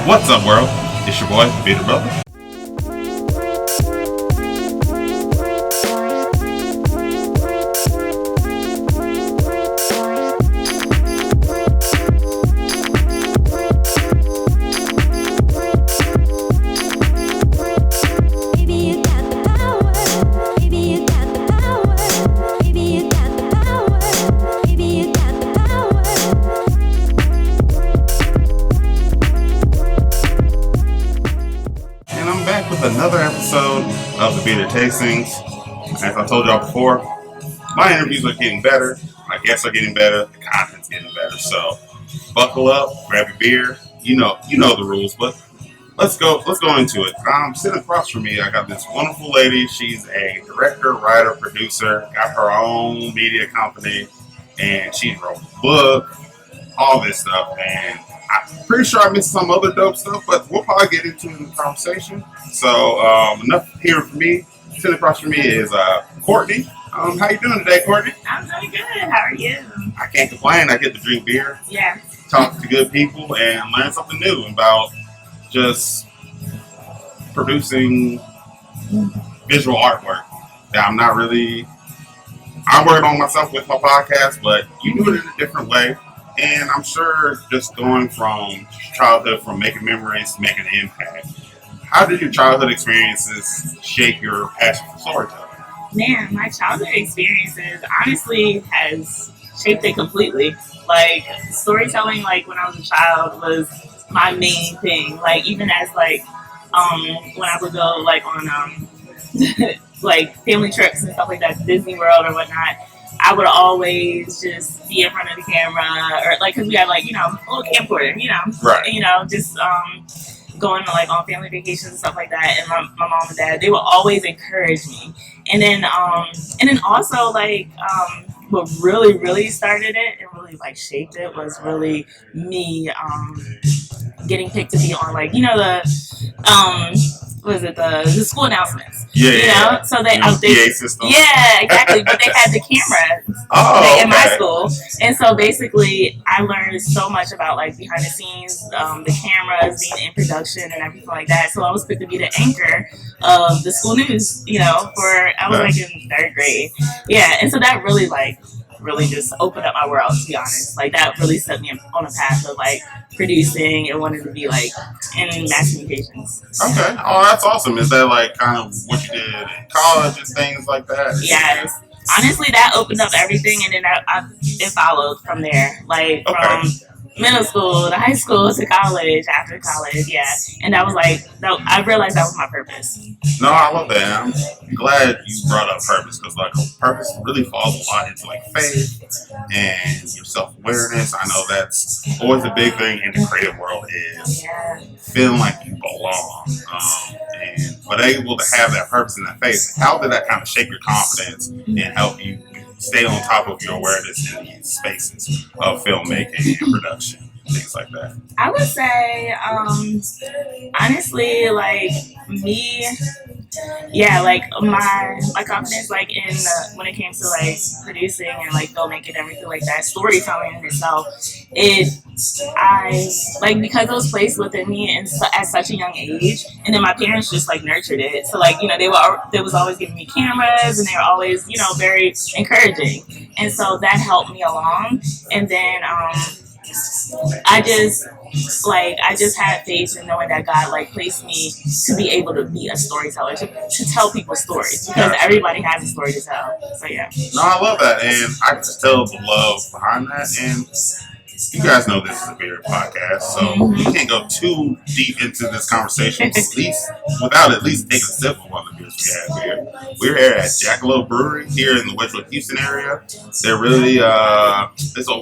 What's up, world? It's your boy, Beerded Brother. Another episode of the Beerded Tastings. As I told y'all before, my interviews are getting better, my guests are getting better, the content's getting better. So buckle up, grab your beer. You know the rules, but let's go into it. Sitting across from me, I got this wonderful lady. She's a director, writer, producer, got her own media company, and she wrote a book, all this stuff, and I'm pretty sure I missed some other dope stuff, but we'll probably get into it in the conversation. So enough hearing from me. Sitting across from me is Cortney. How you doing today, Cortney? I'm doing good. How are you? I can't complain. I get to drink beer, talk to good people, and learn something new about just producing visual artwork that I'm working on myself with my podcast, but you do it in a different way. And I'm sure just going from childhood, from making memories to making an impact, how did your childhood experiences shape your passion for storytelling? Man, my childhood experiences honestly has shaped it completely. Like, storytelling, like, when I was a child was my main thing. Like, even as, like, when I would go, like, on, like, family trips and stuff like that, Disney World or whatnot, I would always just be in front of the camera, or like, cause we had like, a little camcorder, right. Just going to like on family vacations and stuff like that. And my mom and dad, they would always encourage me. And then also like, what really started it and really like shaped it was really me, getting picked to be on like, the school announcements. Yeah. So they PA system. Yeah, exactly. But they had the camera in my school. And so basically I learned so much about like behind the scenes, the cameras being in production and everything like that. So I was picked to be the anchor of the school news, I was like in third grade. Yeah, and so that really just opened up my world, to be honest. Like that really set me on a path of like producing and wanting to be like in mass communications. Okay. Oh, that's awesome. Is that like kind of what you did in college and things like that? Yes. Honestly, that opened up everything, and then it followed from there. Like from middle school to high school to college, after college, and that was like, I realized that was my purpose. No, I love that. I'm glad you brought up purpose, because like purpose really falls a lot into like faith and your self-awareness. I know that's always a big thing in the creative world, is feeling like you belong, but able to have that purpose and that faith. How did that kind of shape your confidence and help you stay on top of your awareness in these spaces of filmmaking and production, things like that? I would say, honestly, like me, like my confidence, like in when it came to like producing and like filmmaking and everything like that, storytelling in itself, because it was placed within me at such a young age, and then my parents just like nurtured it. So like they was always giving me cameras, and they were always very encouraging, and so that helped me along. And then I just had faith in knowing that God like placed me to be able to be a storyteller, to tell people stories, because everybody has a story to tell. So yeah. No, I love that, and I can just tell the love behind that. And you guys know this is a beer podcast, so we can't go too deep into this conversation without at least taking a sip of one of the beers we have here. We're here at Jackalope Brewery here in the Wedgwood, Houston area. They're really it's a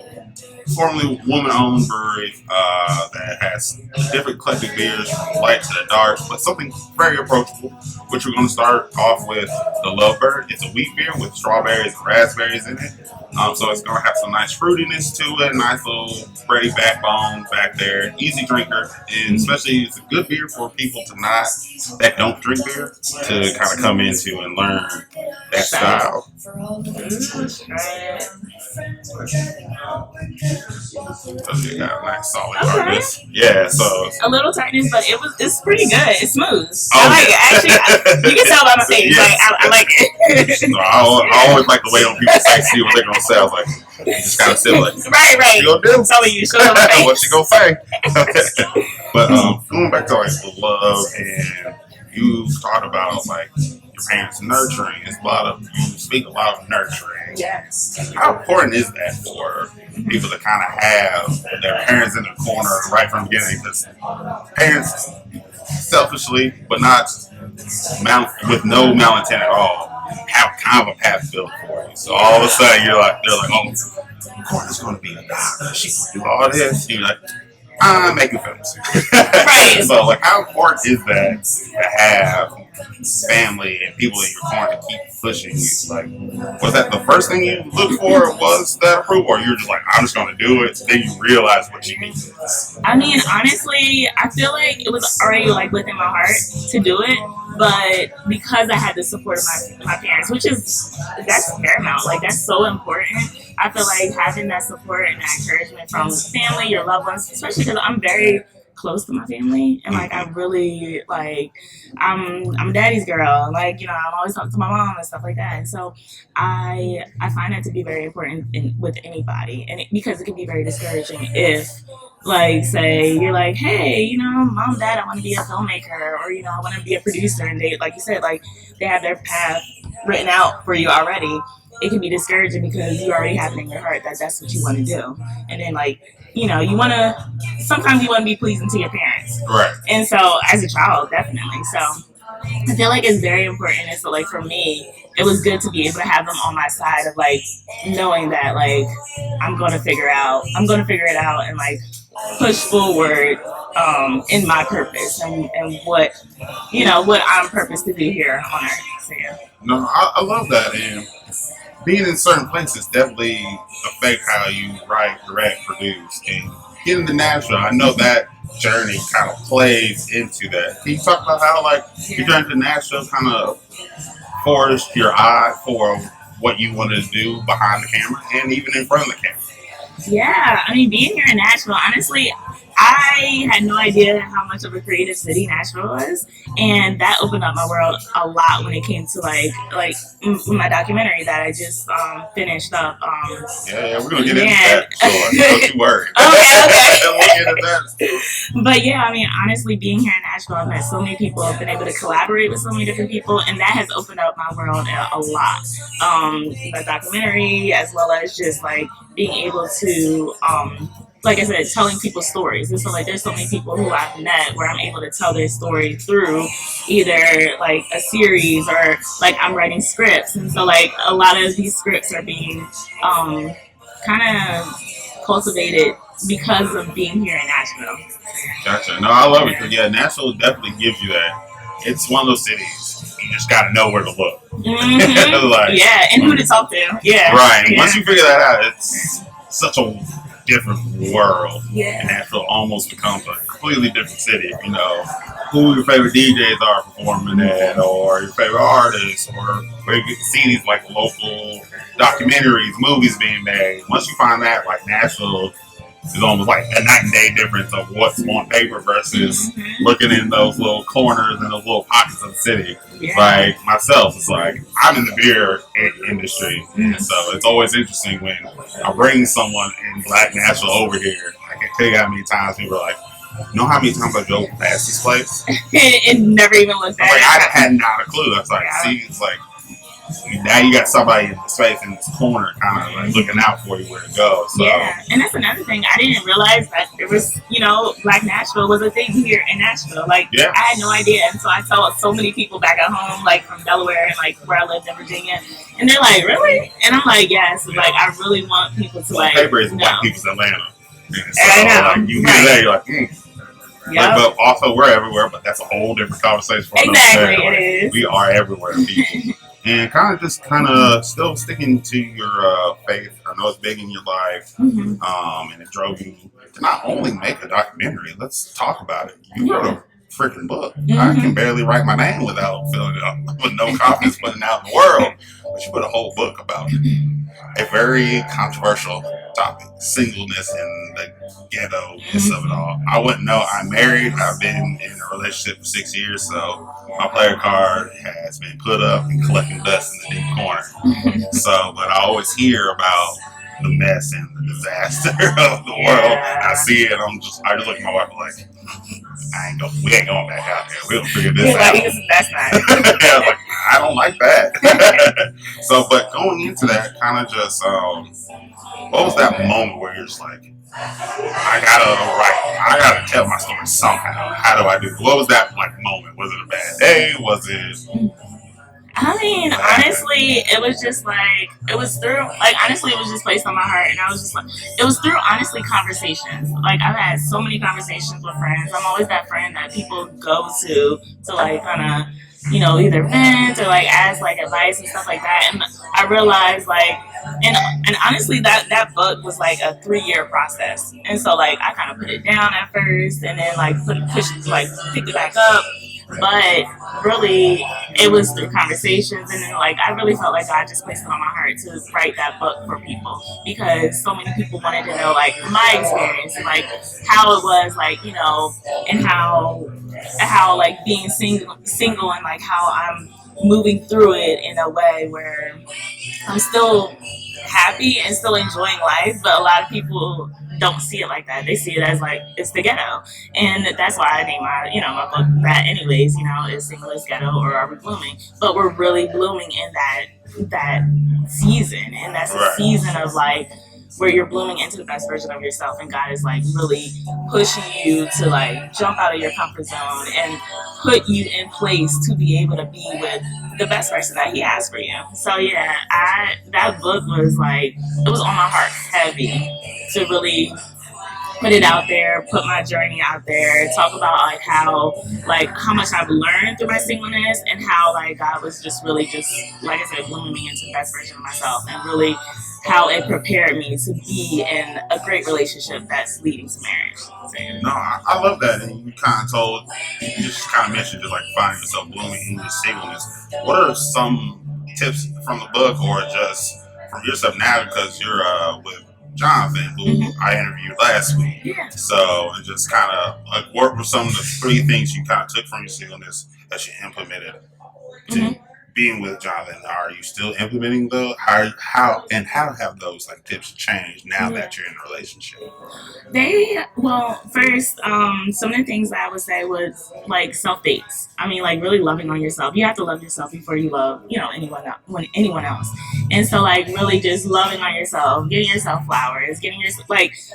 formerly woman-owned brewery that has different eclectic beers from light to the dark, but something very approachable, which we're going to start off with the Lovebird. It's a wheat beer with strawberries and raspberries in it. So it's going to have some nice fruitiness to it, nice little bready backbone back there, easy drinker, and especially it's a good beer for people that don't drink beer to kind of come into and learn that style. So you got a nice solid tartness. Yeah, so a little tartness, but it's pretty good. It's smooth. Oh, I like it. Actually, you can tell by my face. Yes. Like I like it. No, I always like the way when people see what they're gonna say. I was like, you just kind of sit like, right. What you gonna do? I'm telling you, show them my face. What you gonna say? But going back to like the love, and you thought about like your parents nurturing. It's you speak a lot of nurturing. Yes. How important is that for people to kind of have their parents in the corner right from the beginning? Because parents, selfishly, but not with no malintent at all, have kind of a path built for you. So all of a sudden they're like, oh, Cortney's going to be a doctor. She's going to do all this. You're like, I'm making films. Right. So, like, how important is that to have family and people in your corner to keep pushing you? Like, was that the first thing you looked for? Was that approval, or you're just like, I'm just going to do it? Then you realize what you need. I mean, honestly, I feel like it was already like within my heart to do it, but because I had the support of my parents, that's paramount. Like, that's so important. I feel like having that support and that encouragement from family, your loved ones, especially because I'm very close to my family, and like I really like I'm daddy's girl. Like, you know, I'm always talking to my mom and stuff like that. And so I find that to be very important with anybody, and because it can be very discouraging if, like, say you're like, hey, you know, mom, dad, I want to be a filmmaker, or, you know, I want to be a producer, and they, like you said, like they have their path written out for you already. It can be discouraging because you already have it in your heart that that's what you want to do. And then, like, you know, sometimes you want to be pleasing to your parents. Right. And so, as a child, definitely. So, I feel like it's very important. And so, like, for me, it was good to be able to have them on my side of, like, knowing that, like, I'm going to figure it out and, like, push forward in my purpose and what, you know, what I'm purposed to do here on Earth. So, yeah. No, I love that. And being in certain places definitely affect how you write, direct, produce, and getting to Nashville. I know that journey kind of plays into that. Can you talk about how, like, your journey to Nashville kind of forged your eye for what you wanted to do behind the camera and even in front of the camera? Yeah, I mean, being here in Nashville, honestly, I had no idea how much of a creative city Nashville was, and that opened up my world a lot when it came to like my documentary that I just finished up. Yeah, we're gonna get into that. So don't you worry. Okay. We'll get into that. But yeah, I mean, honestly, being here in Nashville, I've met so many people, I've been able to collaborate with so many different people, and that has opened up my world a lot. The documentary, as well as just like being able to like I said, telling people stories. And so, like, there's so many people who I've met where I'm able to tell their story through either, like, a series or, like, I'm writing scripts. And so, like, a lot of these scripts are being kind of cultivated because of being here in Nashville. Gotcha. No, I love it. Because, yeah, Nashville definitely gives you that. It's one of those cities. You just got to know where to look. Mm-hmm. Like, yeah, and who to talk to. Yeah. Right. Yeah. Once you figure that out, it's such a different world. Yeah. And Nashville almost becomes a completely different city. You know, who your favorite DJs are performing at, or your favorite artists, or where you get to see these like local documentaries, movies being made. Once you find that, like, Nashville is almost like a night and day difference of what's on paper versus looking in those little corners and those little pockets of the city. Yeah. Like myself, it's like I'm in the beer industry, and so it's always interesting when I bring someone in Black Nashville over here. I can tell you how many times people are like, know how many times I drove past this place and never even looked at it. I had not a clue. I was like, see, it's like now you got somebody in the space in this corner kind of like looking out for you where to go. So. Yeah, and that's another thing. I didn't realize that there was, you know, Black Nashville was a thing here in Nashville. Like, I had no idea. And so I saw so many people back at home, like from Delaware and like where I lived in Virginia. And they're like, really? And I'm like, yes. Like, I really want people to like paper is know. Black people's Atlanta. And so, I know. like, you hear that, you're like, Like, but also we're everywhere, but that's a whole different conversation for another day. Exactly, it is. We are everywhere, people. And kind of still sticking to your faith. I know it's big in your life, and it drove you to not only make a documentary. Let's talk about it. You wrote a freaking book. I can barely write my name without feeling with no confidence putting it out in the world. But you put a whole book about a very controversial topic, singleness and the ghetto-ness of it all. I wouldn't know. I'm married. I've been in a relationship for 6 years, so my player card has been put up and collecting dust in the deep corner. So, but I always hear about the mess and the disaster of the world. I see it. I just look at my wife like, we ain't going back out there. We'll figure this out. That's not. Like, I don't like that. So, but going into that, kind of just, what was that moment where you're just like, I gotta tell my story somehow. How do I do it? What was that like moment? Was it a bad day? Was it? I mean, honestly, it was just like, it was just placed on my heart. And I was just like, it was through, honestly, conversations. Like, I've had so many conversations with friends. I'm always that friend that people go to like, kind of, either vent or like ask like advice and stuff like that. And I realized like, and honestly, that book was like a 3-year process. And so like, I kind of put it down at first and then like picked it back up. But really, it was through conversations, and then like I really felt like God just placed it on my heart to write that book for people because so many people wanted to know like my experience, and, like how it was, like and how like being single, and like how I'm moving through it in a way where I'm still happy and still enjoying life, but a lot of people don't see it like that. They see it as like it's the ghetto, and that's why I named my book that. Anyways, is Single is Ghetto or Are We Blooming? But we're really blooming in that season, and that's a season of like where you're blooming into the best version of yourself, and God is like really pushing you to like jump out of your comfort zone and put you in place to be able to be with the best person that He has for you. So yeah, that book was like, it was on my heart heavy to really put it out there, put my journey out there, talk about like how much I've learned through my singleness, and how like God was just really just, like I said, blooming me into the best version of myself, and really how it prepared me to be in a great relationship that's leading to marriage. So, no, I love that. And you just kind of mentioned just like finding yourself blooming in your singleness. What are some tips from the book or just from yourself now, because you're with Jonathan, who I interviewed last week. Yeah. So, and just kind of like, what were some of the 3 things you kind of took from your singleness that you implemented to being with Jonathan? Are you still implementing those? How have those like tips changed now that you're in a relationship? First, some of the things that I would say was like self dates. I mean, like really loving on yourself. You have to love yourself before you love, anyone else. And so like really just loving on yourself, getting yourself flowers,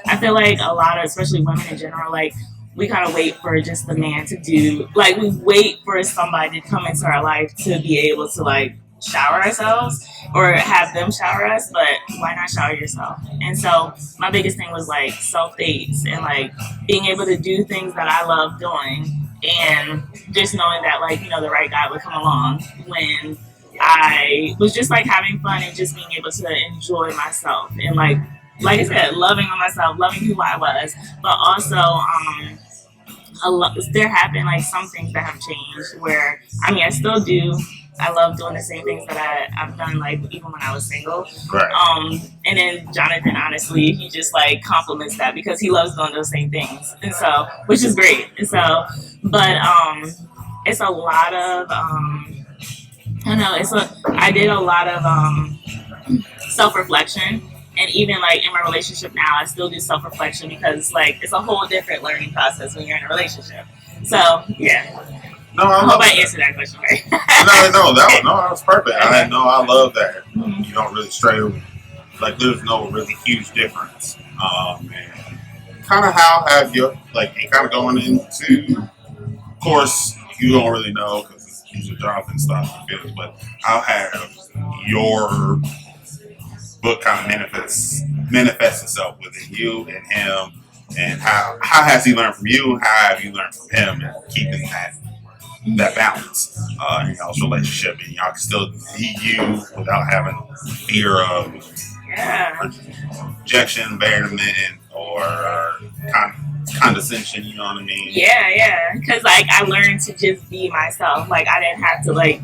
I feel like a lot of, especially women in general, like we kind of wait for just the man to do, like we wait for somebody to come into our life to be able to like shower ourselves or have them shower us, but why not shower yourself? And so my biggest thing was like self dates and like being able to do things that I love doing, and just knowing that like the right guy would come along when I was just like having fun and just being able to enjoy myself, and like I said, loving on myself, loving who I was, but also there have been like some things that have changed where I still do. I love doing the same things that I've done, like even when I was single. Right. And then Jonathan, honestly, he just like compliments that because he loves doing those same things, and so, which is great. And so, but it's a lot of I did a lot of self-reflection. And even like in my relationship now, I still do self-reflection because like it's a whole different learning process when you're in a relationship. So yeah. No, I hope I answered that question right. that was perfect. I love that. You don't really stray, like there's no really huge difference. And kind of how have you, like, and kind of going into, of course, you don't really know because these are Jonathan stuff, but how have your book kind of manifests itself within you and him, and how has he learned from you? How have you learned from him, and keeping that balance in y'all's relationship, and y'all can still be you without having fear of rejection, abandonment, or condescension. You know what I mean? Yeah. Because like I learned to just be myself. Like I didn't have to like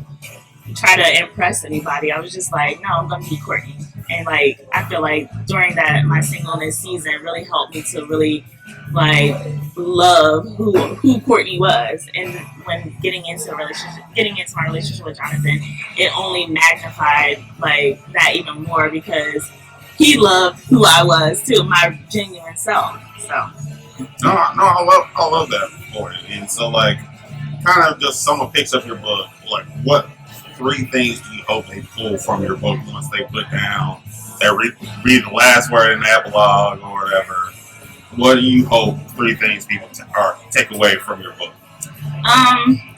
try to impress anybody. I was just like, no, I'm gonna be Courtney. And like I feel like during that my singleness season really helped me to really like love who Courtney was. And when getting into my relationship with Jonathan, it only magnified like that even more because he loved who I was too, my genuine self. So No, I love that for you. And so, like, kind of just someone picks up your book. Like, what 3 things do you hope they pull from your book once they put down? They read the last word in the epilogue or whatever. What do you hope 3 things people take away from your book?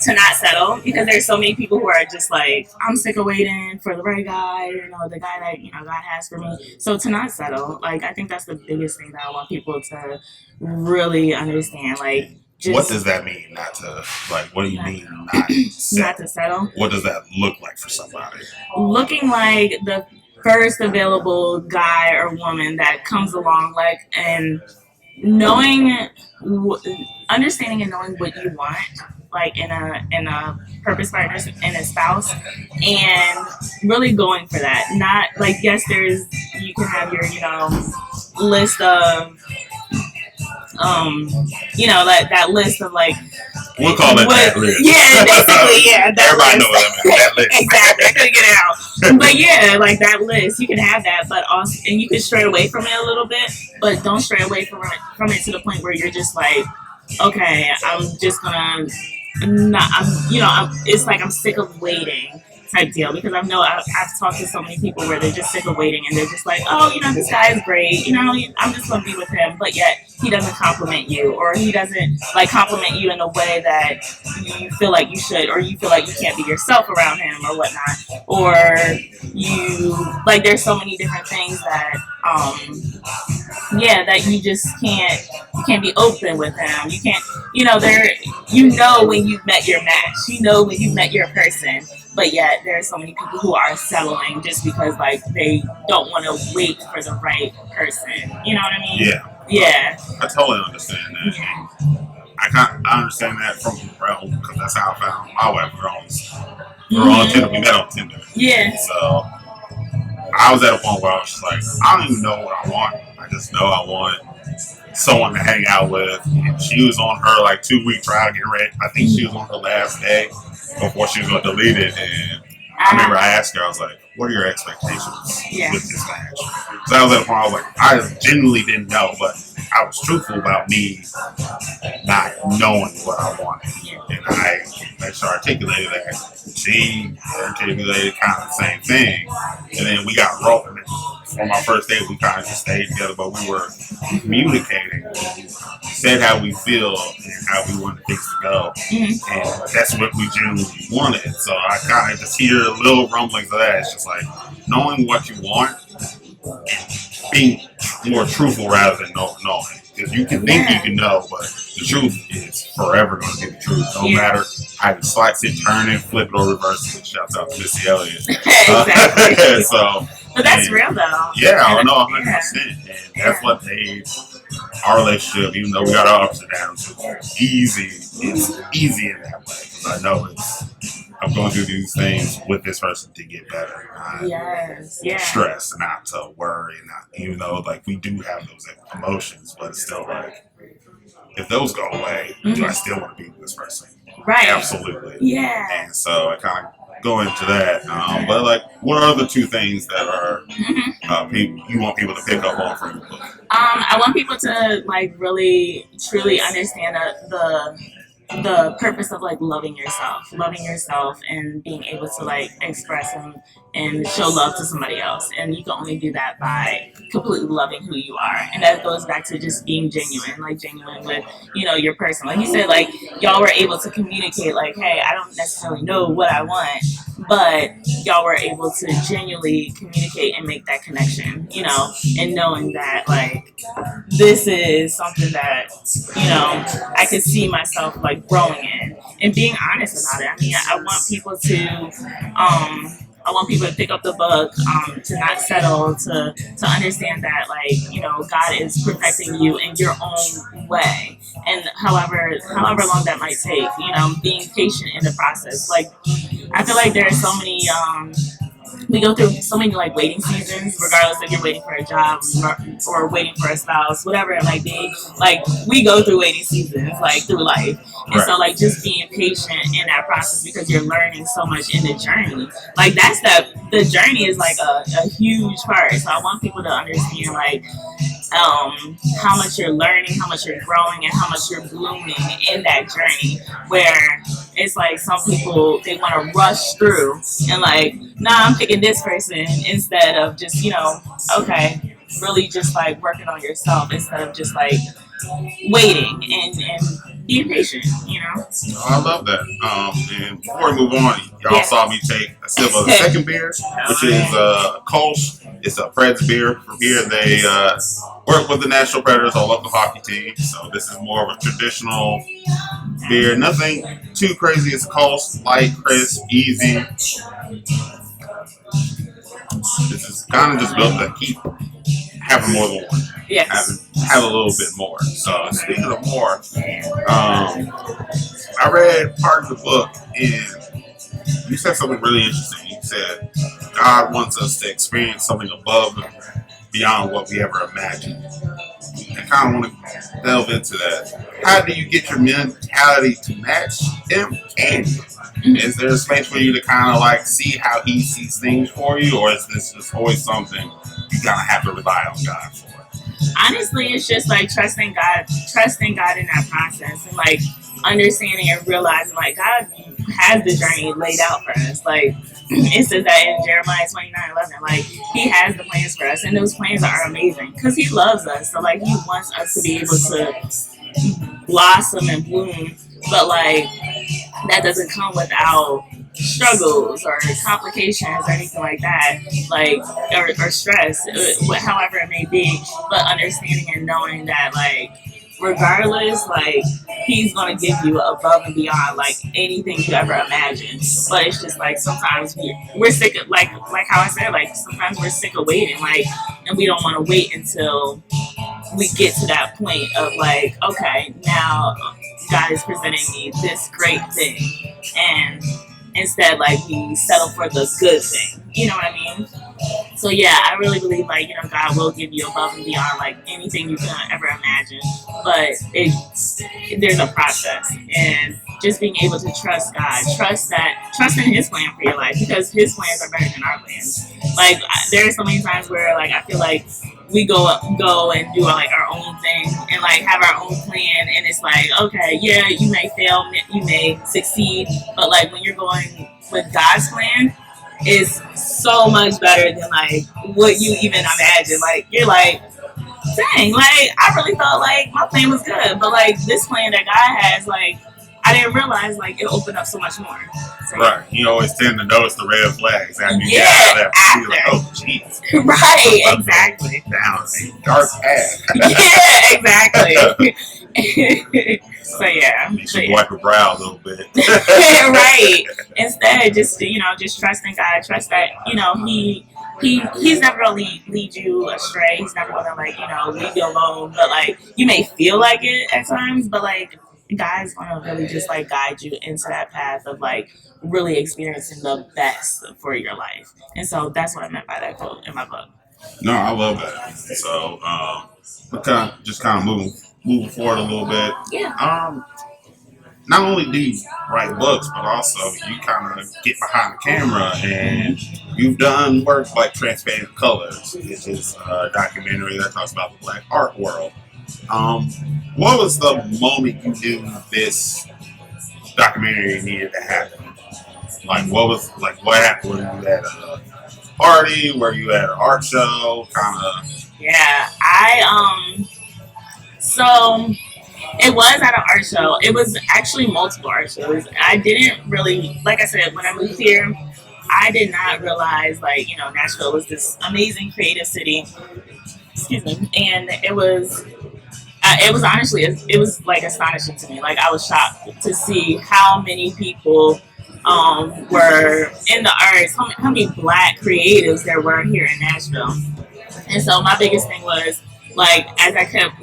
To not settle because there's so many people who are just like, I'm sick of waiting for the right guy, the guy that God has for me. So to not settle, like I think that's the biggest thing that I want people to really understand. Like, just, what does that mean? Not to like. What do you mean not settle? Not to settle? What does that look like for somebody? Looking like the first available guy or woman that comes along, like, and understanding and knowing what you want, like in a purpose partner and a spouse, and really going for that. Not like, yes, you can have your list of that list of like. We'll call it that list. Yeah, basically, yeah. Everybody knows that list. Exactly. I couldn't get it out. But yeah, like that list, you can have that, but also, and you can stray away from it a little bit, but don't stray away from it to the point where you're just like, okay, I'm just gonna it's like I'm sick of waiting type deal, because I've talked to so many people where they're just sick of waiting and they're just like, oh, this guy is great, I'm just gonna be with him, but yet he doesn't compliment you, or he doesn't like compliment you in a way that you feel like you should, or you feel like you can't be yourself around him or whatnot, or you like there's so many different things that that you just can't be open with him. You can't, when you've met your match, when you've met your person, but yet there are so many people who are settling just because like they don't want to wait for the right person. You know what I mean? Yeah. Yeah. I totally understand that. Yeah. I understand that from the realm because that's how I found my wife. We're on Tinder. We met on Tinder. Yeah. So I was at a point where I was just like, I don't even know what I want. I just know I want someone to hang out with. And she was on her like 2-week trial getting ready. I think she was on her last day before she was going to delete it. And I remember I asked her, I was like, what are your expectations with this match? So I was at a point I was like, I genuinely didn't know, but I was truthful about me not knowing what I wanted. And I made sure I articulated that. She articulated kind of the same thing. And then we got rolling. On my first date, we kind of just stayed together, but we were communicating. We said how we feel and how we wanted things to go. Mm-hmm. And that's what we genuinely wanted. So I kind of just hear little rumblings of that. It's just like knowing what you want and being more truthful rather than knowing. Because you can think you can know, but the truth is forever going to be the truth. No matter how you slice it, turn it, flip it, or reverse it. Shouts out to Missy Elliott. Exactly. But that's real though. Yeah, I know 100%. And that's what made our relationship, even though we got our ups and downs, it's easy in that way. Because I know I'm going through these things with this person to get better. Not stress, not to worry, even though like we do have those emotions, but it's still like if those go away, do I still want to be with this person? Right. Absolutely. Yeah. And so I kind of go into that. But like, what are the 2 things that are you want people to pick up on from the book? I want people to like really truly understand the purpose of like loving yourself and being able to like express and show love to somebody else, and you can only do that by completely loving who you are. And that goes back to just being genuine with your person. Like you said, like y'all were able to communicate like, hey, I don't necessarily know what I want, but y'all were able to genuinely communicate and make that connection, and knowing that like this is something that I could see myself like growing in, and being honest about it. I mean, I want people to I want people to pick up the book, to not settle, to understand that, like, God is perfecting you in your own way, and however long that might take, being patient in the process. Like, I feel like there are so many. We go through so many like waiting seasons, regardless if you're waiting for a job or waiting for a spouse, whatever it might be. Like, we go through waiting seasons like through life, and so like just being patient in that process, because you're learning so much in the journey. Like, the journey is like a huge part. So I want people to understand, like, how much you're learning, how much you're growing, and how much you're blooming in that journey. Where it's like some people, they want to rush through and like, nah, I'm picking this person, instead of just, okay, really just like working on yourself, instead of just like waiting and being patient. I love that. And before we move on, y'all saw me take a sip of the second beer, which is Kolsch. It's a Preds beer from here. They work with the National Predators, our local hockey team. So this is more of a traditional beer. Nothing too crazy. It's Kolsch, light, crisp, easy. This is kind of just built to keep having more than one. Yes. Have a little bit more. So speaking of more, I read part of the book, and you said something really interesting. You said God wants us to experience something above and beyond what we ever imagined. I kind of want to delve into that. How do you get your mentality to match him? And is there a space for you to kind of like see how he sees things for you, or is this just always something you kind of have to rely on God for? Honestly, it's just like trusting God in that process, and like understanding and realizing like God has the journey laid out for us. Like, it says that in Jeremiah 29:11, like, he has the plans for us, and those plans are amazing because he loves us. So like, he wants us to be able to blossom and bloom, but like, that doesn't come without struggles or complications or anything like that, like, or stress, however it may be. But understanding and knowing that, like, regardless, like, he's gonna give you above and beyond like anything you ever imagined. But it's just like sometimes we're sick of, like how I said, like, sometimes we're sick of waiting, like, and we don't want to wait until we get to that point of like, okay, now God is presenting me this great thing, and instead, like, we settle for the good thing. You know what I mean? So yeah, I really believe, like, God will give you above and beyond like anything you can ever imagine. But there's a process, and just being able to trust God, trust in His plan for your life, because His plans are better than our plans. Like, there are so many times where like I feel like we go and do like our own thing and like have our own plan, and it's like, okay, yeah, you may fail, you may succeed, but like when you're going with God's plan, is so much better than like what you even imagine. Like, you're like, dang, like, I really thought like my plan was good, but like this plan that God has, like, I didn't realize like it opened up so much more. So, right. You always tend to notice the red flags after you get out of that. After. You're like, oh, jeez. Right, exactly. Down a dark path. Yeah, exactly. So yeah. You should wipe your brow a little bit. Right. Instead, just trusting God, trust that, he's never gonna lead you astray. He's never gonna like, leave you alone. But like, you may feel like it at times, but like, God's gonna really just like guide you into that path of like really experiencing the best for your life. And so that's what I meant by that quote in my book. No, I love that. So, we're kind of moving forward a little bit. Yeah. Not only do you write books, but also you kind of get behind the camera, and you've done work like Transparent Colors, which is a documentary that talks about the Black art world. What was the moment you knew this documentary needed to happen? Like, what happened? Were you at a party? Were you at an art show? Kind of. Yeah, so it was at an art show. It was actually multiple art shows. I didn't really, like I said, when I moved here, I did not realize, like, Nashville was this amazing creative city. Excuse me. And it was honestly, it was like astonishing to me. Like, I was shocked to see how many people were in the arts, how many black creatives there were here in Nashville. And so my biggest thing was like as I kept,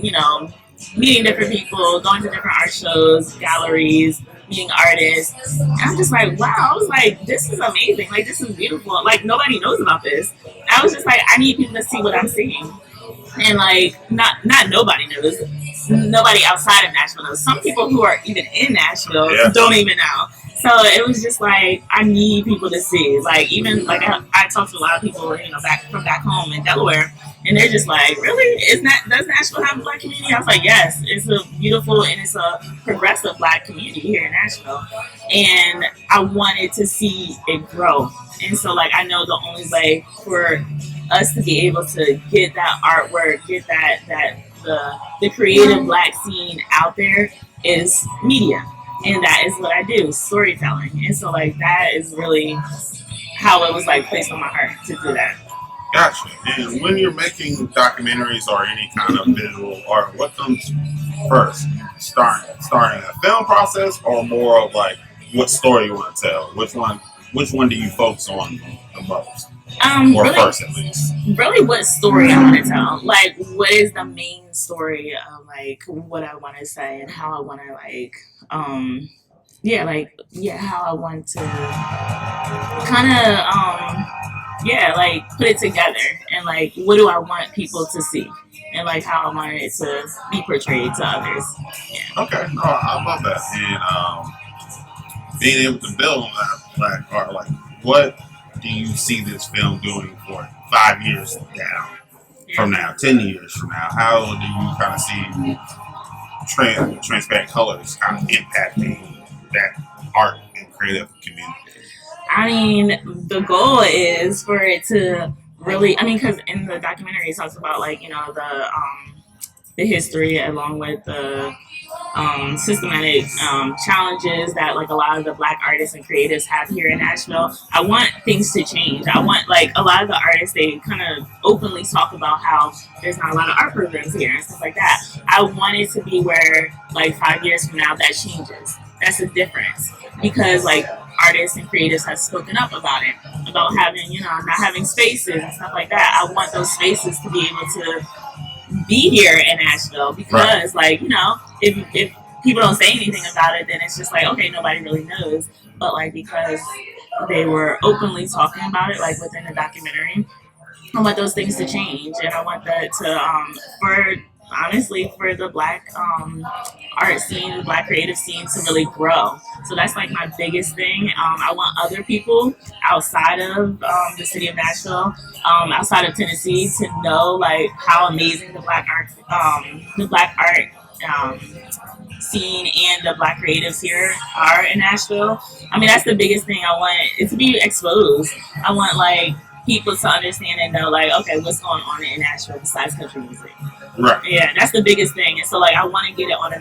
meeting different people, going to different art shows, galleries, meeting artists. And I'm just like, wow, I was like, this is amazing. Like this is beautiful. Like nobody knows about this. I was just like, I need people to see what I'm seeing. And like not nobody knows. Nobody outside of Nashville knows. Some people who are even in Nashville don't even know. So it was just like I need people to see. Like even like I talked to a lot of people, back home in Delaware, and they're just like, really? Does Nashville have a black community? I was like, yes, it's a beautiful and it's a progressive black community here in Nashville, and I wanted to see it grow. And so like I know the only way for us to be able to get that artwork, get that the creative black scene out there is media. And that is what I do, storytelling. And so like that is really how it was like placed on my heart to do that. Gotcha. And when you're making documentaries or any kind of visual art, what comes first? Starting a film process or more of like what story you want to tell? Which one do you focus on the most? Or really, first at least. Really what story I want to tell. Like what is the main story of like what I want to say and how I want to like how I want to kind of like put it together and like what do I want people to see and like how I want it to be portrayed to others. Yeah. Okay, no, I love that. And being able to build on that black art, like what do you see this film doing for 5 years down from now, 10 years from now? How do you kind of see transparent colors kind of impacting that art and creative community? I mean, the goal is for it to really, because in the documentary it talks about like, the history along with the systematic challenges that like a lot of the black artists and creatives have here in Nashville. I want things to change. I want like a lot of the artists, they kind of openly talk about how there's not a lot of art programs here and stuff like that. I want it to be where like 5 years from now that changes. That's the difference because like artists and creatives have spoken up about it, about having, not having spaces and stuff like that. I want those spaces to be able to be here in Nashville because like, if people don't say anything about it, then it's just like, okay, nobody really knows. But like, because they were openly talking about it, like within the documentary, I want those things to change. And I want that to, for the black art scene, the black creative scene to really grow. So that's like my biggest thing. I want other people outside of the city of Nashville, outside of Tennessee, to know like how amazing the black art scene and the black creatives here are in Nashville. That's the biggest thing. I want it to be exposed. I want like people to understand and know like, okay, what's going on in Nashville besides country music. Right. Yeah, that's the biggest thing. And so like I want to get it on a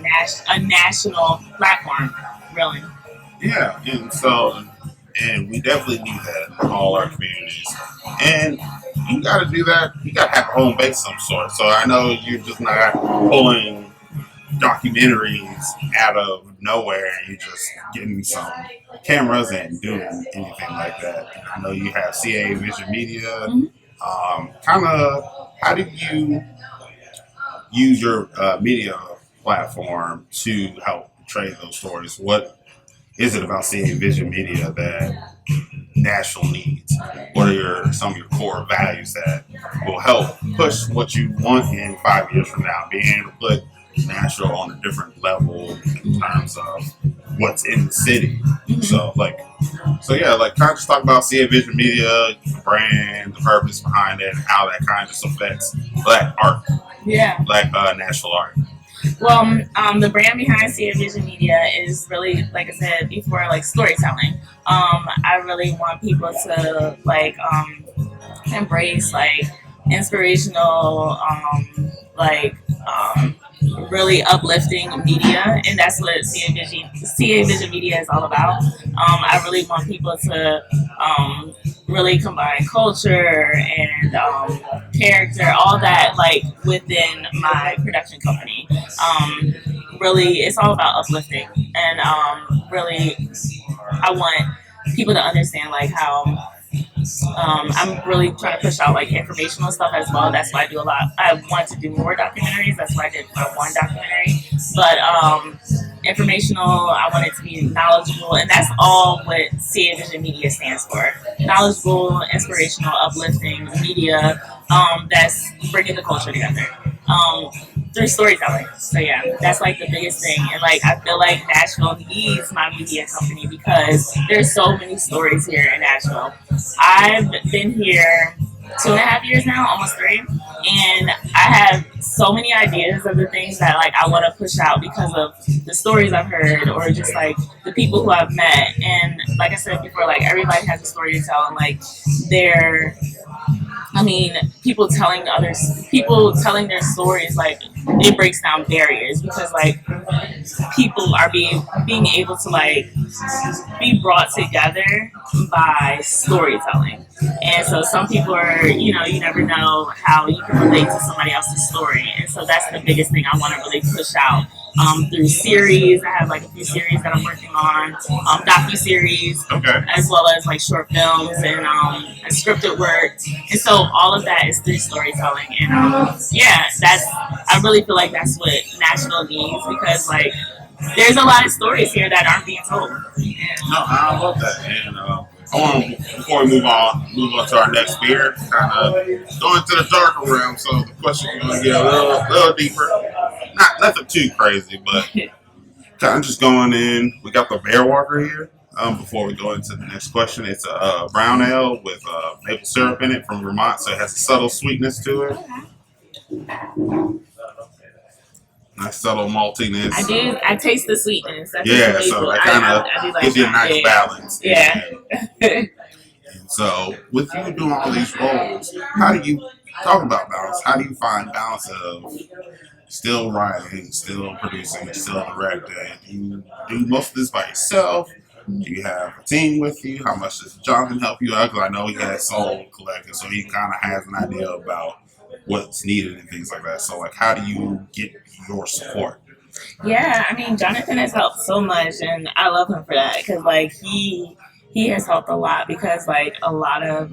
national platform, really. Yeah, and we definitely need that in all our communities. And you got to do that. You got to have a home base of some sort. So I know you're just not pulling documentaries out of nowhere and you're just getting some cameras and doing anything like that. And I know you have CA Vision Media. Mm-hmm. Kind of, how do you use your media platform to help portray those stories? What is it about CA Vision Media that Nashville needs? What are some of your core values that will help push what you want in 5 years from now? Being able to put Nashville on a different level in terms of what's in the city. So kind of just talk about CA Vision Media, the brand, the purpose behind it, and how that kind of just affects black art. Yeah. Black Nashville art. Well, the brand behind CA Vision Media is really, like I said before, like storytelling. I really want people to like embrace like inspirational, really uplifting media, and that's what CA Vision Media is all about. I really want people to really combine culture and character, all that, like within my production company. Really, it's all about uplifting, and really, I want people to understand like how I'm really trying to push out like informational stuff as well. That's why I do a lot. I want to do more documentaries. That's why I did my one documentary. But informational, I want it to be knowledgeable, and that's all what CA Vision Media stands for. Knowledgeable, inspirational, uplifting media that's bringing the culture together. Um, through storytelling. So yeah, that's like the biggest thing. And like I feel like Nashville needs my media company because there's so many stories here in Nashville. I've been here 2.5 years now, almost three, and I have so many ideas of the things that like I want to push out because of the stories I've heard or just like the people who I've met. And like I said before, like everybody has a story to tell, and like they're I mean, people telling their stories, like it breaks down barriers because like people are being able to like be brought together by storytelling. And so some people are, you never know how you can relate to somebody else's story. And so that's the biggest thing I want to really push out through series. I have like a few series that I'm working on, docu-series, as well as like short films and scripted work. And so all of that is through storytelling. And yeah, I really feel like that's what Nashville needs because like there's a lot of stories here that aren't being told. No, I love that. And I want to, before we move on to our next beer, kind of go into the darker realm. So the question is going to get a little deeper. Nothing too crazy, but kind of just going in. We got the Bear Walker here. Before we go into the next question, it's a brown ale with maple syrup in it from Vermont, so it has a subtle sweetness to it. Nice subtle maltiness. I taste the sweetness. Yeah, so that kind of like gives you a nice balance. Yeah. And so, with you doing all these roles, how do you talk about balance? How do you find balance of still writing, still producing, still directing? Do you do most of this by yourself? Do you have a team with you? How much does Jonathan help you out? Because I know he has Soul Collective, so he kind of has an idea about what's needed and things like that. So, like, how do you get your support? Yeah, I mean, Jonathan has helped so much, and I love him for that because, like, he has helped a lot because, like, a lot of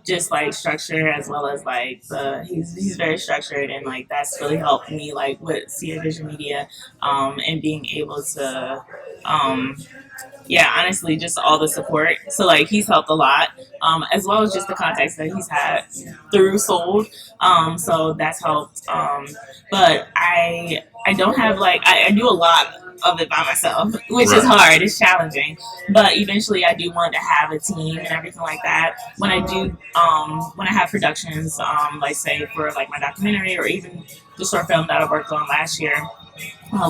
just like structure as well as like he's very structured and like that's really helped me like with CA Vision Media and being able to yeah, honestly, just all the support. So like he's helped a lot, as well as just the contacts that he's had through Sold. So that's helped. But I don't have like I do a lot of it by myself, which is hard. It's challenging, but eventually I do want to have a team and everything like that. When I do, when I have productions, like say for like my documentary or even the short film that I worked on last year.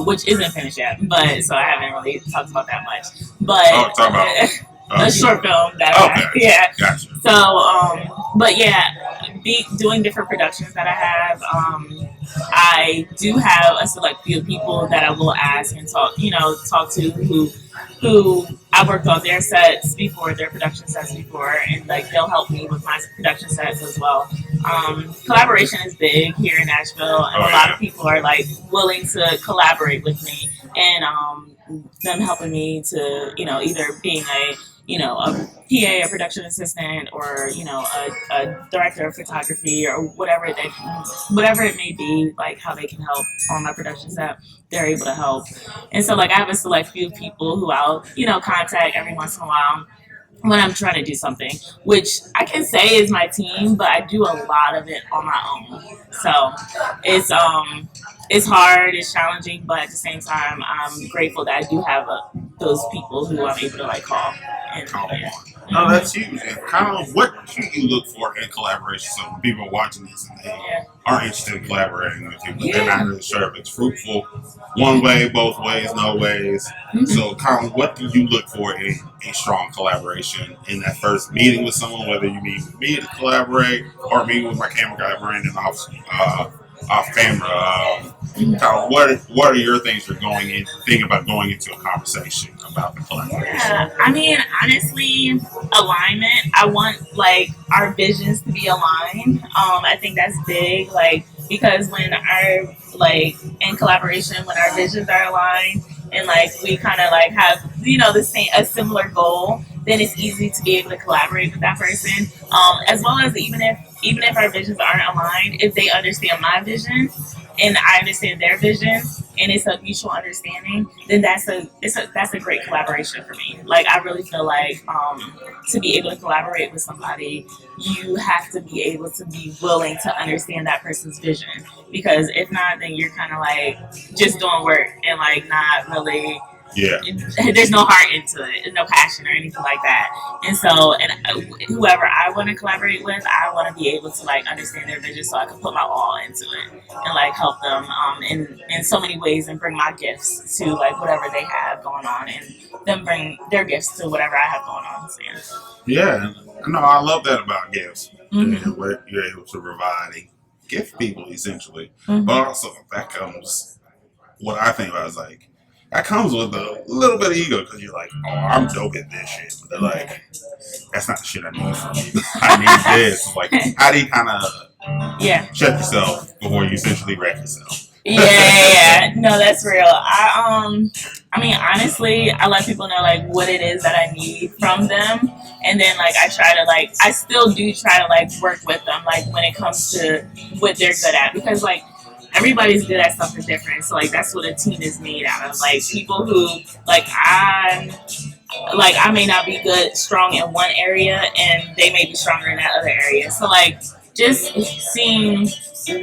Which isn't finished yet, but so I haven't really talked about that much. But a short film that Gotcha. So, but yeah, doing different productions that I have. I do have a select few people that I will ask and talk to who I worked on their sets before, their production sets before, and like they'll help me with my production sets as well. Collaboration is big here in Nashville, and a lot of people are like willing to collaborate with me, and them helping me to either being a PA, a production assistant, or a director of photography, or whatever it may be, like how they can help on my production set. They're able to help, and so like I have a select few people who I'll contact every once in a while when I'm trying to do something, which I can say is my team, but I do a lot of it on my own. So it's hard, it's challenging, but at the same time, I'm grateful that I do have those people who I'm able to like call and call on. No, that's huge. And kind of what do you look for in collaboration? So when people are watching this and they are interested in collaborating with you, but they're not really sure if it's fruitful one way, both ways, no ways. Mm-hmm. So kind of what do you look for in a strong collaboration in that first meeting with someone, whether you meet with me to collaborate or meeting with my camera guy Brandon off camera? What are your things you're thinking about going into a conversation about the collaboration? Yeah, I mean, honestly, alignment. I want like our visions to be aligned. I think that's big, like because when our in collaboration, when our visions are aligned, and like we kind of like have the same a similar goal, then it's easy to be able to collaborate with that person. As well as even if our visions aren't aligned, if they understand my vision and I understand their vision, and it's a mutual understanding, then that's a great collaboration for me. Like I really feel like to be able to collaborate with somebody, you have to be able to be willing to understand that person's vision. Because if not, then you're kind of like just doing work and like not really. Yeah. There's no heart into it, no passion or anything like that. And so, whoever I want to collaborate with, I want to be able to like understand their vision so I can put my all into it and like help them in so many ways and bring my gifts to like whatever they have going on and them bring their gifts to whatever I have going on. So, yeah. No, I love that about gifts. Mm-hmm. And what you're able to provide and gift people essentially. Mm-hmm. But also that comes, what I think about is like, that comes with a little bit of ego because you're like, oh, I'm dope at this shit. But they're like, that's not the shit I need from you. I need this. Like, how do you kind of check yourself before you essentially wreck yourself? Yeah. No, that's real. I mean, honestly, I let people know like what it is that I need from them, and then like I still do try to like work with them like when it comes to what they're good at, because like everybody's good at something different. So like that's what a team is made out of. Like people who like I may not be strong in one area, and they may be stronger in that other area. So like just seeing